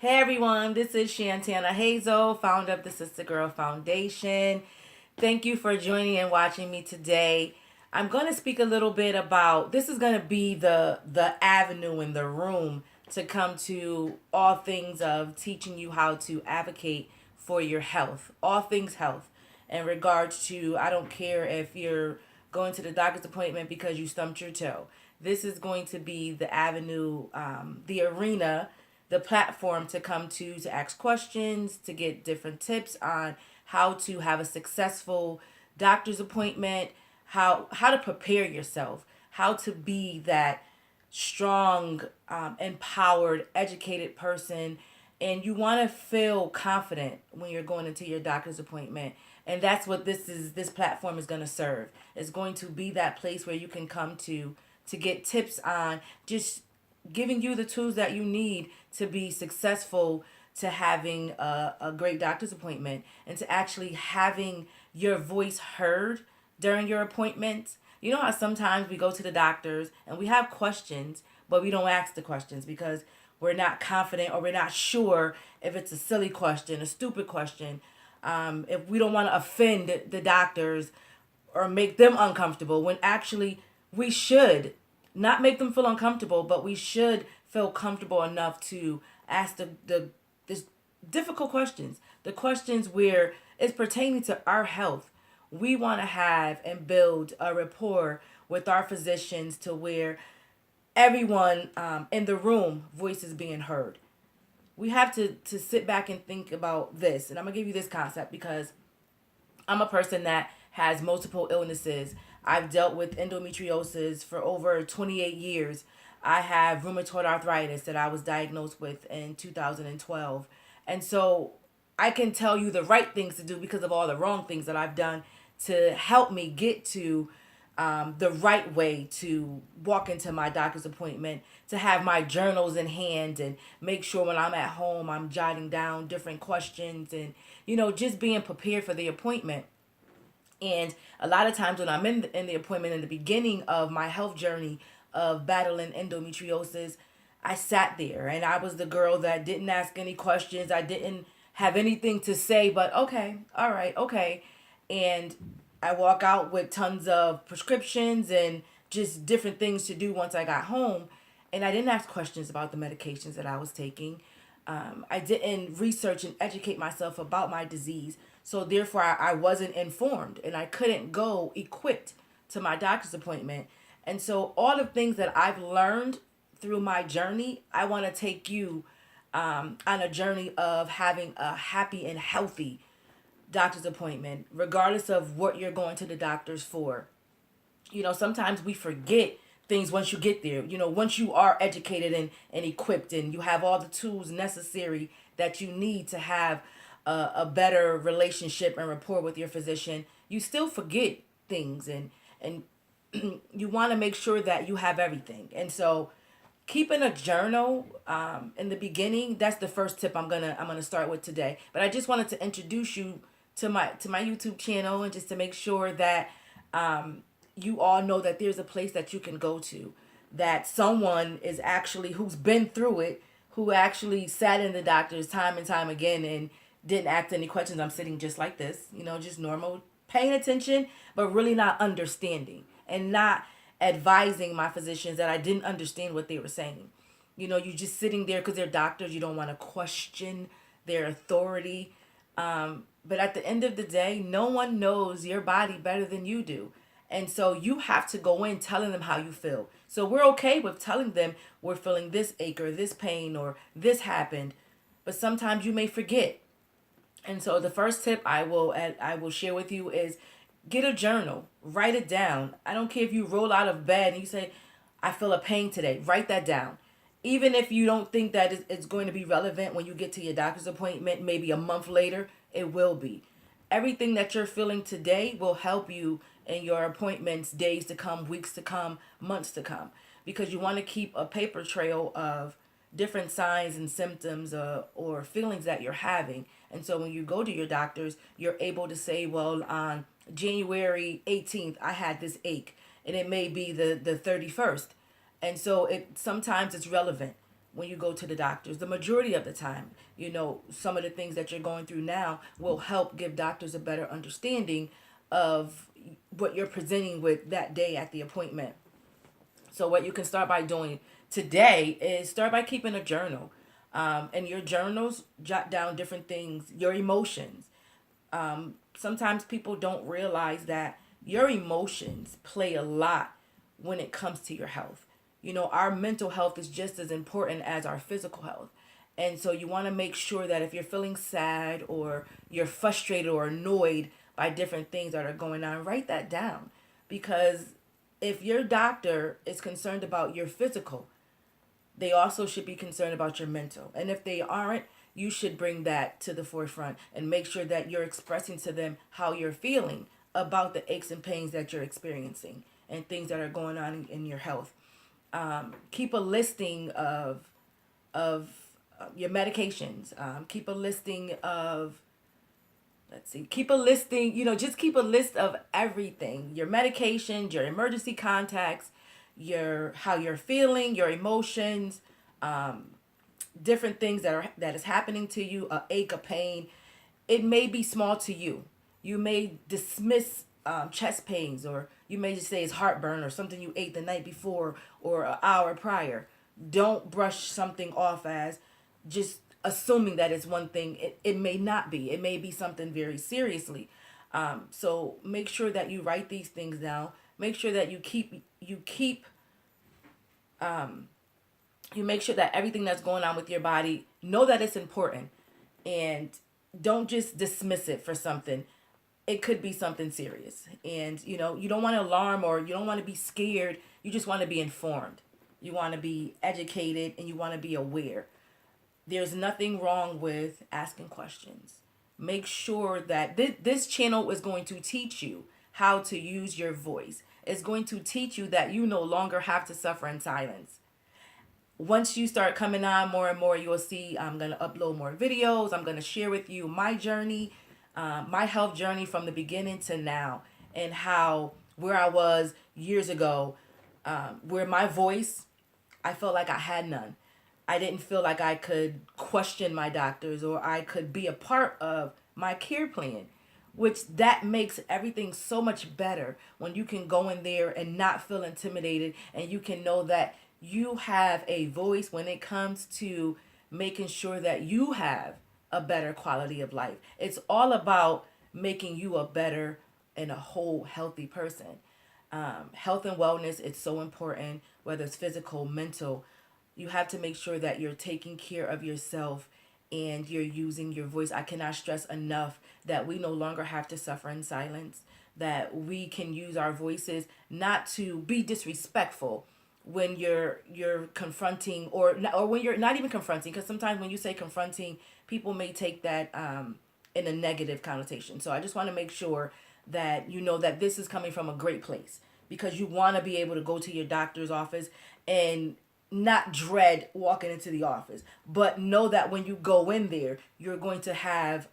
Hey everyone, this is Shantana Hazel, founder of the Sister Girl Foundation. Thank you for joining and watching me today. I'm going to speak a little bit about this is going to be the avenue in the room to come to all things of teaching you how to advocate for your health, all things health in regards to I don't care if you're going to the doctor's appointment because you stumped your toe. This is going to be the avenue, the arena, the platform to come to ask questions, to get different tips on how to have a successful doctor's appointment, how to prepare yourself, how to be that strong, empowered, educated person, and you want to feel confident when you're going into your doctor's appointment. And that's what this platform is going to serve. It's going to be that place where you can come to get tips on just giving you the tools that you need to be successful, to having a great doctor's appointment, and to actually having your voice heard during your appointments. You know how sometimes we go to the doctors and we have questions, but we don't ask the questions because we're not confident or we're not sure if it's a silly question, a stupid question. If we don't want to offend the doctors or make them uncomfortable, when actually we should not make them feel uncomfortable, but we should feel comfortable enough to ask the this difficult questions, the questions where it's pertaining to our health. We want to have and build a rapport with our physicians to where everyone in the room voice is being heard. We have to sit back and think about this, and I'm gonna give you this concept because I'm a person that has multiple illnesses. I've dealt with endometriosis for over 28 years. I have rheumatoid arthritis that I was diagnosed with in 2012. And so I can tell you the right things to do because of all the wrong things that I've done to help me get to the right way to walk into my doctor's appointment, to have my journals in hand and make sure when I'm at home I'm jotting down different questions and, just being prepared for the appointment. And a lot of times when I'm in the appointment in the beginning of my health journey of battling endometriosis, I sat there and I was the girl that didn't ask any questions. I didn't have anything to say, but okay, all right, okay. And I walk out with tons of prescriptions and just different things to do once I got home. And I didn't ask questions about the medications that I was taking. I didn't research and educate myself about my disease. So therefore, I wasn't informed and I couldn't go equipped to my doctor's appointment. And so all the things that I've learned through my journey, I want to take you on a journey of having a happy and healthy doctor's appointment, regardless of what you're going to the doctors for. Sometimes we forget things once you get there. Once you are educated and equipped and you have all the tools necessary that you need to have a better relationship and rapport with your physician, you still forget things and you want to make sure that you have everything. And so keeping a journal in the beginning, that's the first tip I'm gonna start with today. But I just wanted to introduce you to my YouTube channel and just to make sure that you all know that there's a place that you can go to, that someone is actually who's been through it, who actually sat in the doctors time and time again and didn't ask any questions. I'm sitting just like this, just normal, paying attention, but really not understanding and not advising my physicians that I didn't understand what they were saying. You just sitting there because they're doctors. You don't want to question their authority. But at the end of the day, no one knows your body better than you do. And so you have to go in telling them how you feel. So we're okay with telling them we're feeling this ache or this pain or this happened. But sometimes you may forget. And so the first tip I will share with you is get a journal, write it down. I don't care if you roll out of bed and you say, I feel a pain today. Write that down. Even if you don't think that it's going to be relevant when you get to your doctor's appointment, maybe a month later, it will be. Everything that you're feeling today will help you in your appointments, days to come, weeks to come, months to come, because you want to keep a paper trail of different signs and symptoms or feelings that you're having. And so when you go to your doctors, you're able to say, well, on January 18th, I had this ache, and it may be the 31st. And so it sometimes it's relevant. when you go to the doctors. The majority of the time, some of the things that you're going through now will help give doctors a better understanding of what you're presenting with that day at the appointment. So what you can start by doing today is start by keeping a journal. And your journals, jot down different things, your emotions. Sometimes people don't realize that your emotions play a lot when it comes to your health. Our mental health is just as important as our physical health. And so you want to make sure that if you're feeling sad or you're frustrated or annoyed by different things that are going on, write that down. Because if your doctor is concerned about your physical, they also should be concerned about your mental. And if they aren't, you should bring that to the forefront and make sure that you're expressing to them how you're feeling about the aches and pains that you're experiencing and things that are going on in your health. Keep a listing of your medications. Keep a listing of, let's see, keep a listing, just keep a list of everything, your medications, your emergency contacts, your how you're feeling, your emotions, different things that is happening to you, a ache, a pain. It may be small to you. You may dismiss chest pains, or you may just say it's heartburn or something you ate the night before or an hour prior. Don't brush something off as just assuming that it's one thing. It may not be. It may be something very seriously. So make sure that you write these things down. Make sure that you make sure that everything that's going on with your body, know that it's important, and don't just dismiss it for something. It could be something serious, and you don't want to alarm, or you don't want to be scared. You just want to be informed. You want to be educated, and you want to be aware. There's nothing wrong with asking questions. Make sure that this channel is going to teach you how to use your voice. It's going to teach you that you no longer have to suffer in silence. Once you start coming on more and more, you'll see I'm going to upload more videos. I'm going to share with you my journey, my health journey from the beginning to now, and how where I was years ago, where my voice, I felt like I had none. I didn't feel like I could question my doctors, or I could be a part of my care plan, which that makes everything so much better when you can go in there and not feel intimidated, and you can know that you have a voice when it comes to making sure that you have a better quality of life. It's all about making you a better and a whole healthy person. Health and wellness, it's so important, whether it's physical, mental. You have to make sure that you're taking care of yourself and you're using your voice. I cannot stress enough that we no longer have to suffer in silence, that we can use our voices not to be disrespectful when you're confronting, or when you're not even confronting, because sometimes when you say confronting, people may take that in a negative connotation. So I just want to make sure that you know that this is coming from a great place, because you want to be able to go to your doctor's office and not dread walking into the office, but know that when you go in there, you're going to have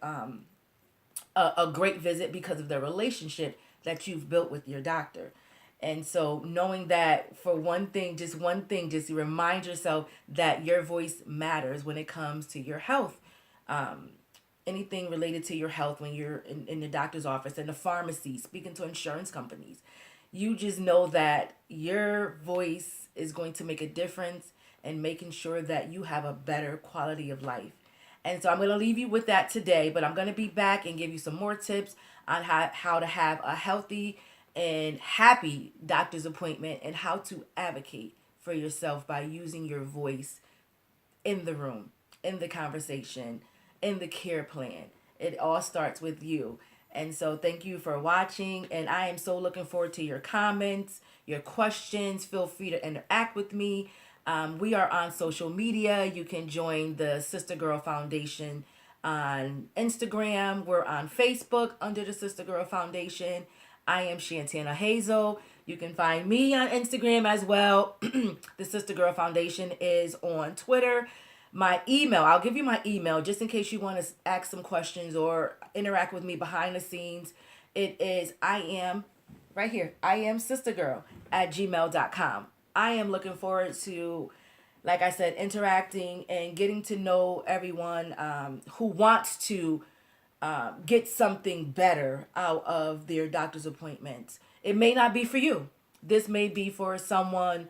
a great visit because of the relationship that you've built with your doctor. And so knowing that, for one thing, just remind yourself that your voice matters when it comes to your health. Anything related to your health, when you're in the doctor's office, in the pharmacy, speaking to insurance companies, you just know that your voice is going to make a difference in making sure that you have a better quality of life. And so I'm going to leave you with that today, but I'm going to be back and give you some more tips on how to have a healthy and happy doctor's appointment, and how to advocate for yourself by using your voice in the room, in the conversation, in the care plan. It all starts with you. And so thank you for watching, and I am so looking forward to your comments, your questions. Feel free to interact with me. We are on social media. You can join the Sister Girl Foundation on Instagram. We're on Facebook under the Sister Girl Foundation. I am Shantana Hazel. You can find me on Instagram as well. The Sister Girl Foundation is on Twitter. My email, I'll give you my email just in case you want to ask some questions or interact with me behind the scenes. It is right here, I am sistergirl at gmail.com. I am looking forward to like I said, interacting and getting to know everyone who wants to get something better out of their doctor's appointments. It may not be for you. This may be for someone